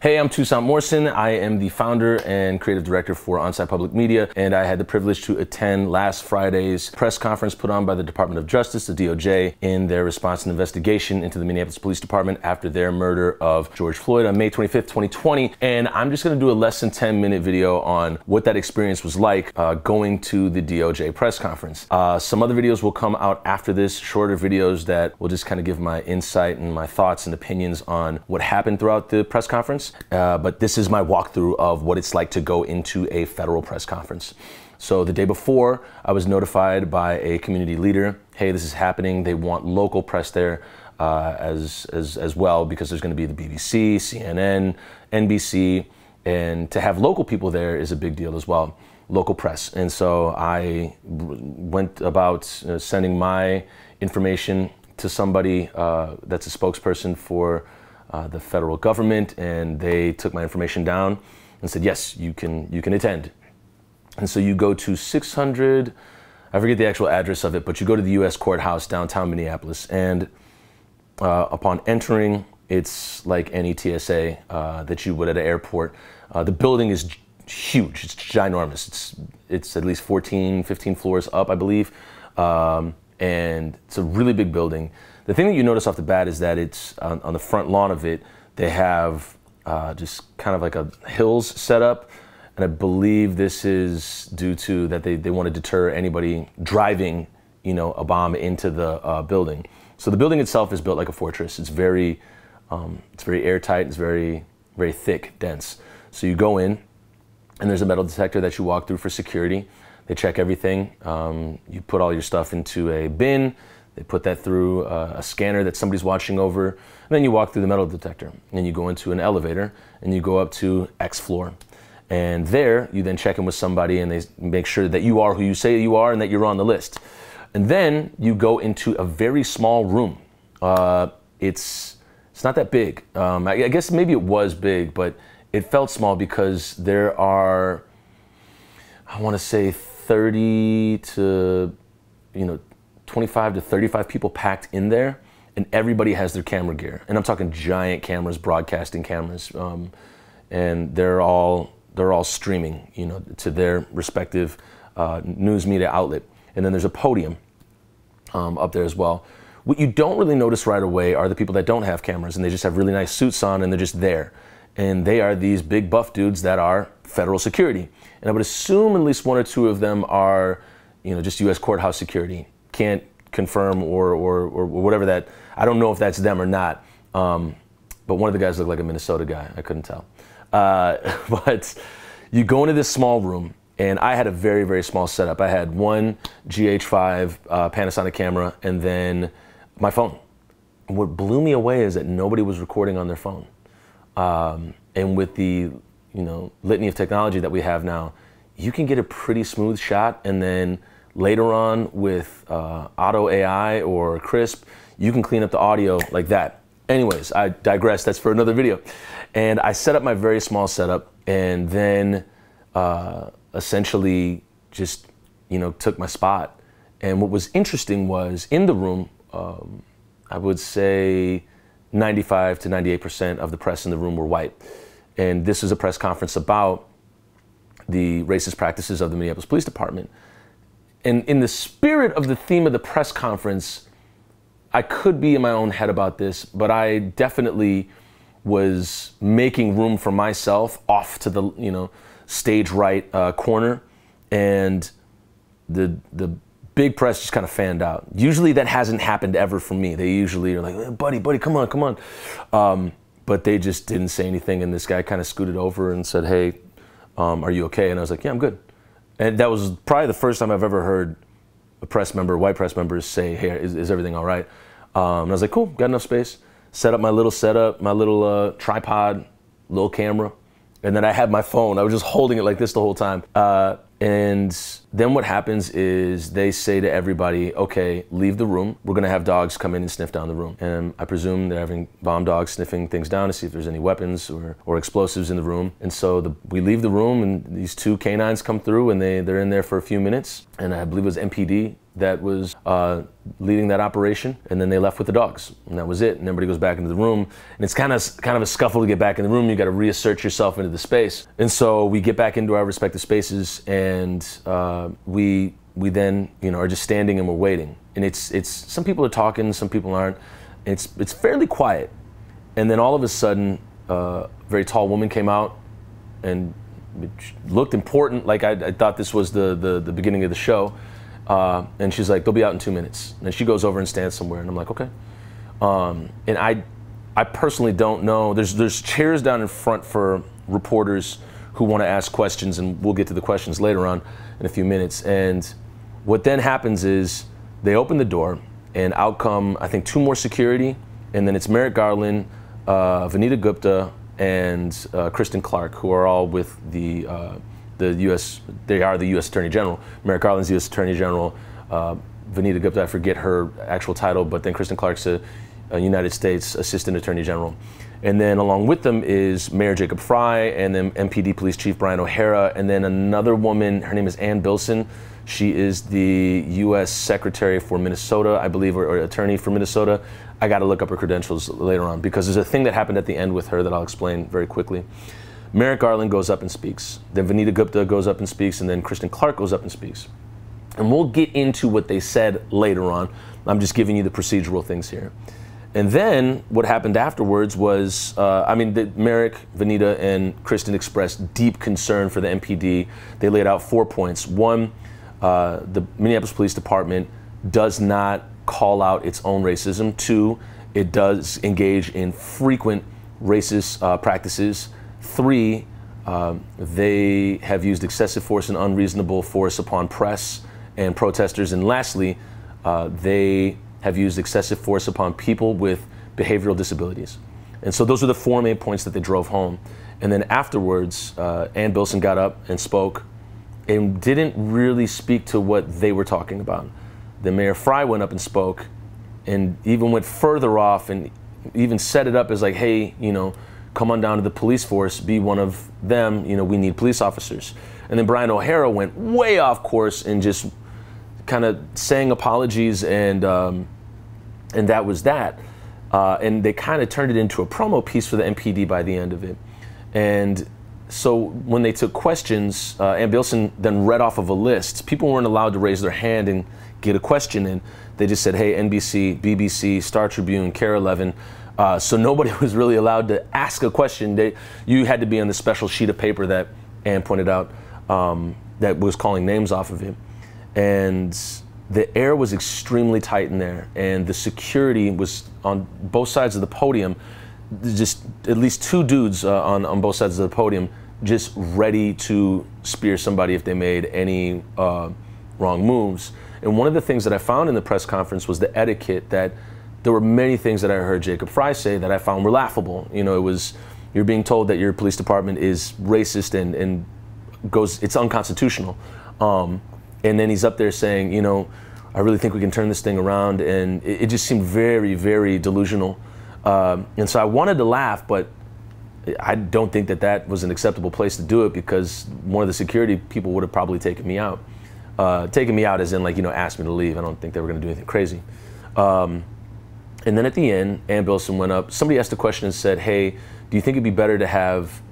Hey, I'm Toussaint Morrison. I am the founder and creative director for Onsite Public Media, and I had the privilege to attend last Friday's press conference put on by the Department of Justice, the DOJ, in their response and investigation into the Minneapolis Police Department after their murder of George Floyd on May 25th, 2020. And I'm just gonna do a less than 10-minute video on what that experience was like going to the DOJ press conference. Some other videos will come out after this, shorter videos that will just kind of give my insight and my thoughts and opinions on what happened throughout the press conference. But this is my walkthrough of what it's like to go into a federal press conference. So the day before, I was notified by a community leader, hey, this is happening. They want local press there as well, because there's gonna be the BBC, CNN, NBC, and to have local people there is a big deal as well, local press. And so I went about sending my information to somebody that's a spokesperson for the federal government, and they took my information down and said, yes, you can attend. And so you go to 600, I forget the actual address of it, but you go to the U.S. Courthouse downtown Minneapolis, and upon entering, it's like any TSA that you would at an airport. The building is huge, it's ginormous. It's at least 14, 15 floors up, I believe, and it's a really big building. The thing that you notice off the bat is that it's on the front lawn of it, they have just kind of like a hills set up. And I believe this is due to that they want to deter anybody driving, a bomb into the building. So the building itself is built like a fortress. It's very airtight. It's very, very thick, dense. So you go in, and there's a metal detector that you walk through for security. They check everything. You put all your stuff into a bin. They put that through a scanner that somebody's watching over, and then you walk through the metal detector, and you go into an elevator, and you go up to X floor. And there, you then check in with somebody, and they make sure that you are who you say you are and that you're on the list. And then you go into a very small room. It's not that big. I guess maybe it was big, but it felt small because there are, I want to say 30 to, 25 to 35 people packed in there, and everybody has their camera gear. And I'm talking giant cameras, broadcasting cameras, and they're all streaming, to their respective news media outlet. And then there's a podium up there as well. What you don't really notice right away are the people that don't have cameras, and they just have really nice suits on, and they're just there. And they are these big buff dudes that are federal security. And I would assume at least one or two of them are, just U.S. courthouse security. Can't confirm or whatever that, I don't know if that's them or not. But one of the guys looked like a Minnesota guy. I couldn't tell. But you go into this small room, and I had a very, very small setup. I had one GH5 Panasonic camera, and then my phone. And what blew me away is that nobody was recording on their phone. And with the litany of technology that we have now, you can get a pretty smooth shot, and then later on with Auto AI or Crisp, you can clean up the audio like that. Anyways, I digress, that's for another video. And I set up my very small setup, and then essentially just, took my spot. And what was interesting was in the room, I would say 95 to 98% of the press in the room were white. And this was a press conference about the racist practices of the Minneapolis Police Department. And in the spirit of the theme of the press conference, I could be in my own head about this, but I definitely was making room for myself off to the stage right corner, and the big press just kind of fanned out. Usually that hasn't happened ever for me. They usually are like, hey, buddy, come on. But they just didn't say anything, and this guy kind of scooted over and said, hey, are you okay? And I was like, yeah, I'm good. And that was probably the first time I've ever heard a press member, white press members say, hey, is everything all right? And I was like, cool, got enough space. Set up my little setup, my little tripod, little camera. And then I had my phone. I was just holding it like this the whole time. And then what happens is they say to everybody, okay, leave the room. We're gonna have dogs come in and sniff down the room. And I presume they're having bomb dogs sniffing things down to see if there's any weapons or explosives in the room. And so we leave the room, and these two canines come through, and they're in there for a few minutes. And I believe it was MPD that was leading that operation, and then they left with the dogs, and that was it. And everybody goes back into the room, and it's kind of a scuffle to get back in the room. You got to reassert yourself into the space, and so we get back into our respective spaces, and we then are just standing and we're waiting. And it's some people are talking, some people aren't. It's fairly quiet, and then all of a sudden, a very tall woman came out, and it looked important. Like I thought this was the beginning of the show. And she's like, they'll be out in 2 minutes. And then she goes over and stands somewhere, and I'm like, okay. And I personally don't know. There's chairs down in front for reporters who want to ask questions, and we'll get to the questions later on in a few minutes. And what then happens is they open the door, and out come, I think, 2 more security, and then it's Merrick Garland, Vanita Gupta, and Kristen Clark, who are all with the U.S. They are the U.S. Attorney General. Merrick Garland's the U.S. Attorney General. Vanita Gupta, I forget her actual title, but then Kristen Clark's a United States Assistant Attorney General. And then along with them is Mayor Jacob Frey, and then MPD Police Chief Brian O'Hara, and then another woman, her name is Ann Bilson. She is the U.S. Secretary for Minnesota, I believe, or Attorney for Minnesota. I got to look up her credentials later on, because there's a thing that happened at the end with her that I'll explain very quickly. Merrick Garland goes up and speaks. Then Vanita Gupta goes up and speaks, and then Kristen Clark goes up and speaks. And we'll get into what they said later on. I'm just giving you the procedural things here. And then what happened afterwards was, Merrick, Vanita, and Kristen expressed deep concern for the MPD. They laid out 4 points. One, the Minneapolis Police Department does not call out its own racism. 2, it does engage in frequent racist practices. 3, they have used excessive force and unreasonable force upon press and protesters. And lastly, they have used excessive force upon people with behavioral disabilities. And so those are the 4 main points that they drove home. And then afterwards, Ann Bilson got up and spoke and didn't really speak to what they were talking about. Then Mayor Frey went up and spoke and even went further off and even set it up as like, hey, come on down to the police force, be one of them, we need police officers. And then Brian O'Hara went way off course and just kind of saying apologies, and that was that. And they kind of turned it into a promo piece for the MPD by the end of it. And so when they took questions, Ann Bilson then read off of a list. People weren't allowed to raise their hand and get a question in. They just said, hey, NBC, BBC, Star Tribune, KARE 11. So nobody was really allowed to ask a question. You had to be on the special sheet of paper that Ann pointed out that was calling names off of it. And the air was extremely tight in there, and the security was on both sides of the podium, just at least 2 dudes on both sides of the podium, just ready to spear somebody if they made any wrong moves. And one of the things that I found in the press conference was the etiquette, that there were many things that I heard Jacob Frey say that I found were laughable. It was, you're being told that your police department is racist and it's unconstitutional. And then he's up there saying, I really think we can turn this thing around. And it just seemed very, very delusional. And so I wanted to laugh, but I don't think that was an acceptable place to do it, because one of the security people would have probably taken me out. Taken me out as in, like, asked me to leave. I don't think they were going to do anything crazy. And then at the end, Ann Bilson went up. Somebody asked a question and said, hey, do you think it'd be better to have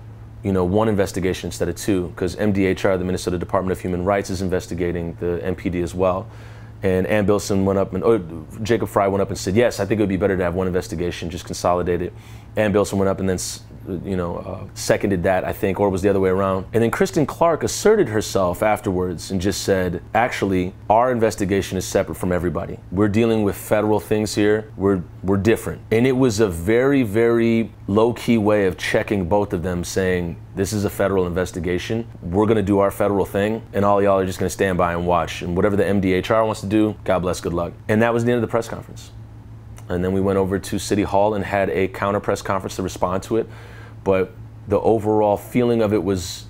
1 investigation instead of 2? Because MDHR, the Minnesota Department of Human Rights, is investigating the MPD as well. And Ann Bilson went up, and Jacob Frey went up and said, yes, I think it would be better to have 1 investigation, just consolidate it. Ann Bilson went up and then seconded that, I think, or it was the other way around. And then Kristen Clark asserted herself afterwards and just said, actually, our investigation is separate from everybody. We're dealing with federal things here. We're different. And it was a very, very low-key way of checking both of them, saying, this is a federal investigation. We're going to do our federal thing, and all y'all are just going to stand by and watch. And whatever the MDHR wants to do, God bless, good luck. And that was the end of the press conference. And then we went over to City Hall and had a counter press conference to respond to it. But the overall feeling of it was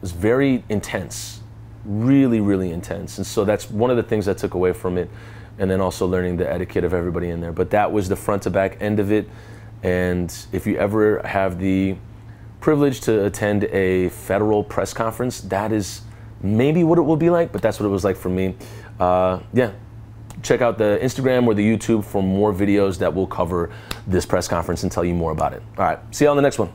very intense, really, really intense. And so that's one of the things I took away from it. And then also learning the etiquette of everybody in there. But that was the front to back end of it. And if you ever have the privilege to attend a federal press conference, that is maybe what it will be like, but that's what it was like for me. yeah, check out the Instagram or the YouTube for more videos that will cover this press conference and tell you more about it. All right, see you on the next one.